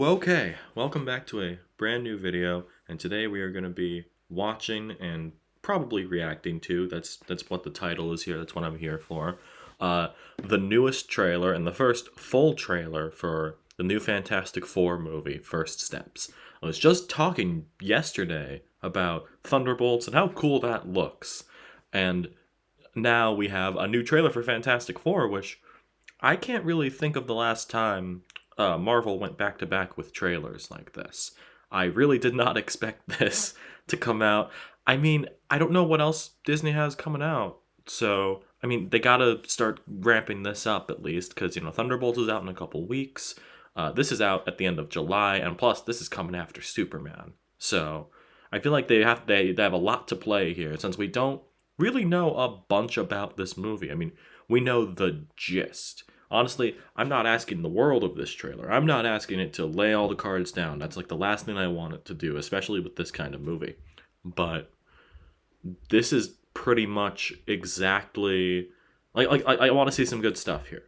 Okay. Welcome back to a brand new video, and today we are going to be watching and probably reacting to. That's what the title is here. That's what I'm here for. Uh, the newest trailer and the first full trailer for the new Fantastic Four movie, First Steps. I was just talking yesterday about Thunderbolts and how cool that looks, and now we have a new trailer for Fantastic Four, which I can't really think of the last time Marvel went back to back with trailers like this. I really did not expect this to come out. I mean, I don't know what else Disney has coming out. So, I mean, they gotta start ramping this up at least, because, Thunderbolts is out in a couple weeks. This is out at the end of July, and plus, this is coming after Superman. So, I feel like they have a lot to play here, since we don't really know a bunch about this movie. I mean, we know the gist. Honestly, I'm not asking the world of this trailer. I'm not asking it to lay all the cards down. That's like the last thing I want it to do, especially with this kind of movie. But this is pretty much exactly like I want to see some good stuff here.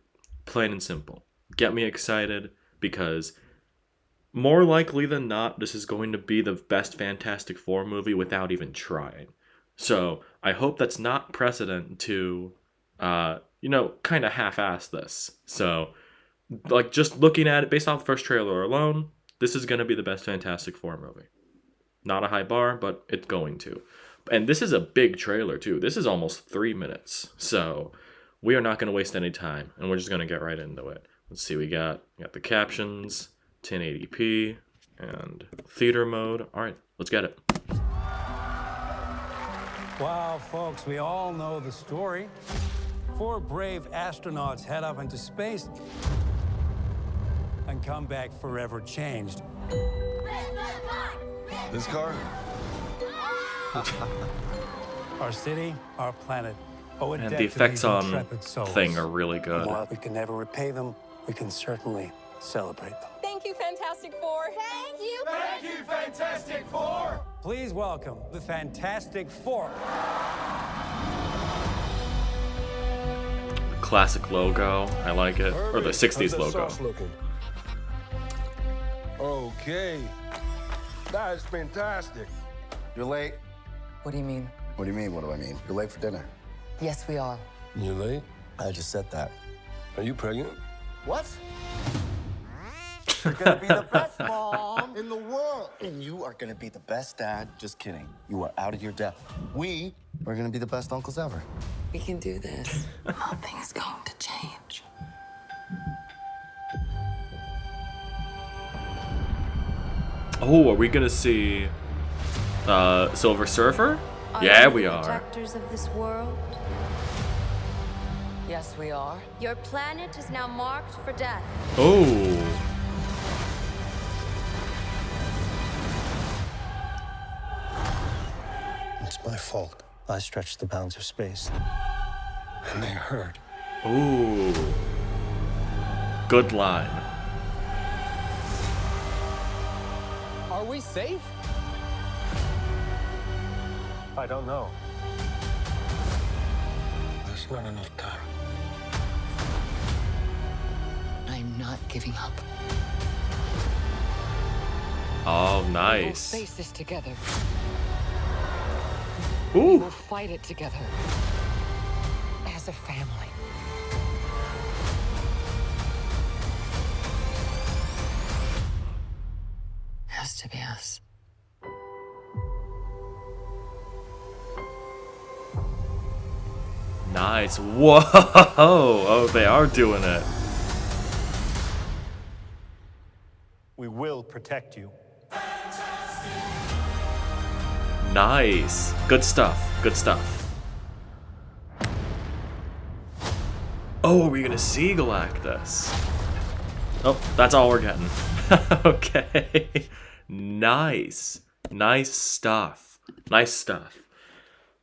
Plain and simple. Get me excited because more likely than not, this is going to be the best Fantastic Four movie without even trying. So I hope that's not precedent to, kind of half-ass this. So, like, just looking at it based off the first trailer alone, this is going to be the best Fantastic Four movie. Not a high bar, but it's going to. And this is a big trailer, too. This is almost 3 minutes. So, we are not going to waste any time, and we're just going to get right into it. Let's see, we got the captions, 1080p, and theater mode. All right, let's get it. Wow, folks, we all know the story. 4 brave astronauts head off into space and come back forever changed. This car? Our city, our planet. Oh, And the effects on thing are really good. While we can never repay them, we can certainly celebrate them. Thank you, Fantastic Four. Thank you. Thank you, Fantastic Four! Please welcome the Fantastic Four. Classic logo. I like it. Or the 60s logo. Okay. That is fantastic. You're late. What do you mean? What do you mean? What do I mean? You're late for dinner. Yes, we are. You late? I just said that. Are you pregnant? What? You're gonna be the best mom in the world. And you are gonna be the best dad. Just kidding. You are out of your depth. We are gonna be the best uncles ever. We can do this. Nothing is going to change. Oh, are we gonna see Silver Surfer? Yeah, we are. Protectors of this world. Yes, we are. Your planet is now marked for death. Oh. It's my fault. I stretched the bounds of space. And they hurt. Ooh. Good line. Are we safe? I don't know. There's not enough time. I'm not giving up. Oh, We'll nice. face this together. Ooh. We'll fight it together. As a family. Has to be us. Nice. Whoa. Oh, they are doing it. We will protect you. Nice. Good stuff. Good stuff. Oh, are we gonna see Galactus? Oh, that's all we're getting. Okay. Nice. Nice stuff. Nice stuff.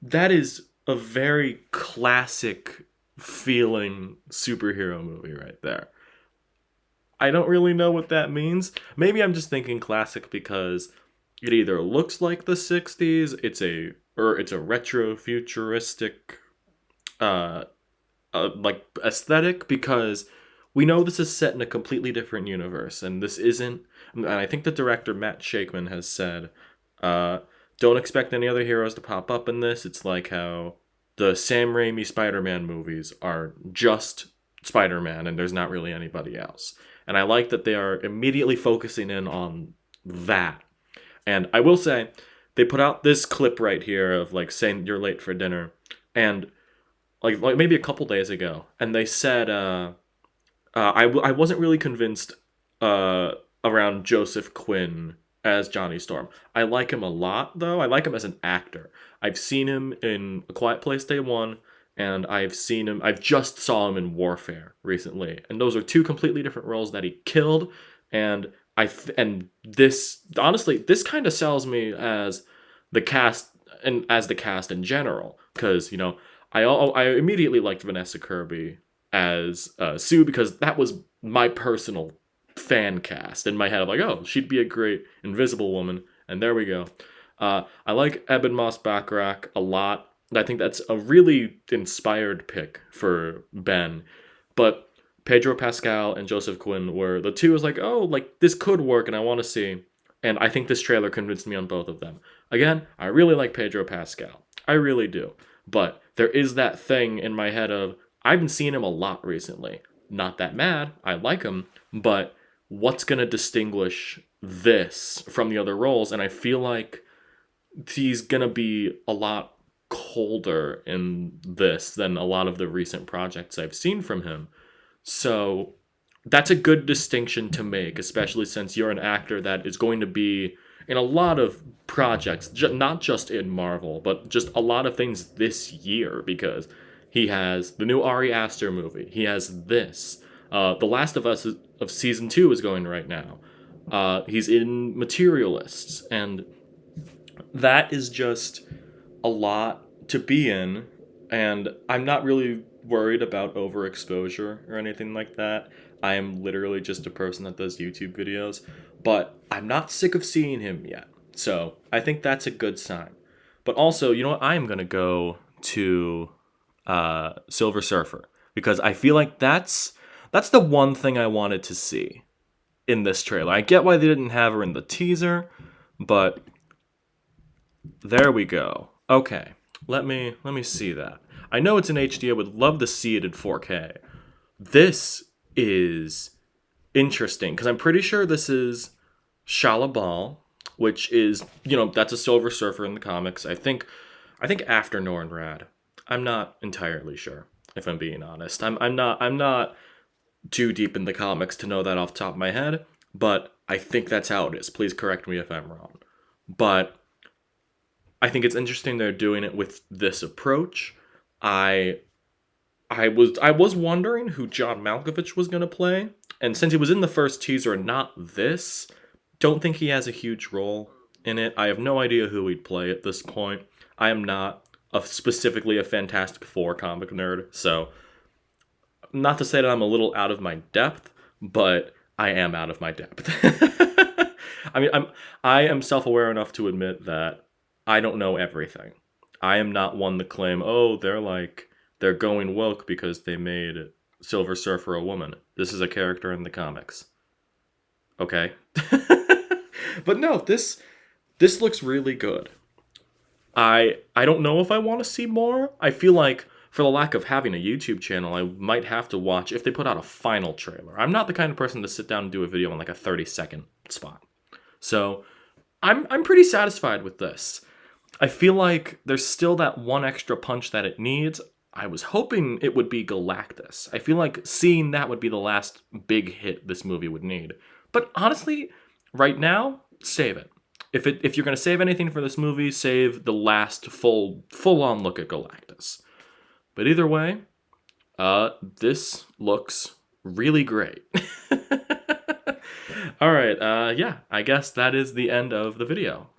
That is a very classic feeling superhero movie right there. I don't really know what that means. Maybe I'm just thinking classic because it either looks like the 60s, it's a retro futuristic like aesthetic, because we know this is set in a completely different universe, and this isn't. And I think the director Matt Shakman has said, don't expect any other heroes to pop up in this. It's like how the Sam Raimi Spider-Man movies are just Spider-Man, and there's not really anybody else. And I like that they are immediately focusing in on that. And I will say, they put out this clip right here of like saying you're late for dinner, and like maybe a couple days ago, and they said I wasn't really convinced around Joseph Quinn as Johnny Storm. I like him a lot though. I like him as an actor. I've seen him in A Quiet Place Day 1, and I've just saw him in Warfare recently, and those are two completely different roles that he killed. And this honestly, this kind of sells me as the cast and as the cast in general, because you know I immediately liked Vanessa Kirby as Sue, because that was my personal fan cast in my head of like, oh, she'd be a great Invisible Woman, and there we go. I like Ebon Moss-Bachrach a lot. I think that's a really inspired pick for Ben, but Pedro Pascal and Joseph Quinn were the two. I was like, oh, like this could work, and I want to see. And I think this trailer convinced me on both of them. Again, I really like Pedro Pascal. I really do. But there is that thing in my head of, I've been seeing him a lot recently. Not that mad. I like him. But what's going to distinguish this from the other roles? And I feel like he's going to be a lot colder in this than a lot of the recent projects I've seen from him. So that's a good distinction to make, especially since you're an actor that is going to be in a lot of projects, not just in Marvel, but just a lot of things this year, because he has the new Ari Aster movie. He has this. The Last of Us of Season 2 is going right now. He's in Materialists, and that is just a lot to be in, and I'm not really worried about overexposure or anything like that. I am literally just a person that does YouTube videos, but I'm not sick of seeing him yet. So I think that's a good sign. But also, you know what? I am going to go to Silver Surfer, because I feel like that's the one thing I wanted to see in this trailer. I get why they didn't have her in the teaser, but there we go. Okay, let me see that. I know it's in HD. I would love to see it in 4K. This is interesting, because I'm pretty sure this is Shala Bal, which is, you know, that's a Silver Surfer in the comics. I think after Norrin Radd. I'm not entirely sure, if I'm being honest. I'm not too deep in the comics to know that off the top of my head, but I think that's how it is. Please correct me if I'm wrong. But I think it's interesting they're doing it with this approach. I was wondering who John Malkovich was going to play, and since he was in the first teaser and not this, don't think he has a huge role in it. I have no idea who he'd play at this point. I am not specifically a Fantastic Four comic nerd, so not to say that I'm a little out of my depth, but I am out of my depth. I mean, I am self-aware enough to admit that I don't know everything. I am not one to claim, oh, they're going woke because they made Silver Surfer a woman. This is a character in the comics. Okay. But no, this looks really good. I don't know if I want to see more. I feel like for the lack of having a YouTube channel, I might have to watch if they put out a final trailer. I'm not the kind of person to sit down and do a video on like a 30-second spot. So I'm pretty satisfied with this. I feel like there's still that one extra punch that it needs. I was hoping it would be Galactus. I feel like seeing that would be the last big hit this movie would need. But honestly, right now, save it. If you're going to save anything for this movie, save the last full-on look at Galactus. But either way, this looks really great. All right, yeah, I guess that is the end of the video.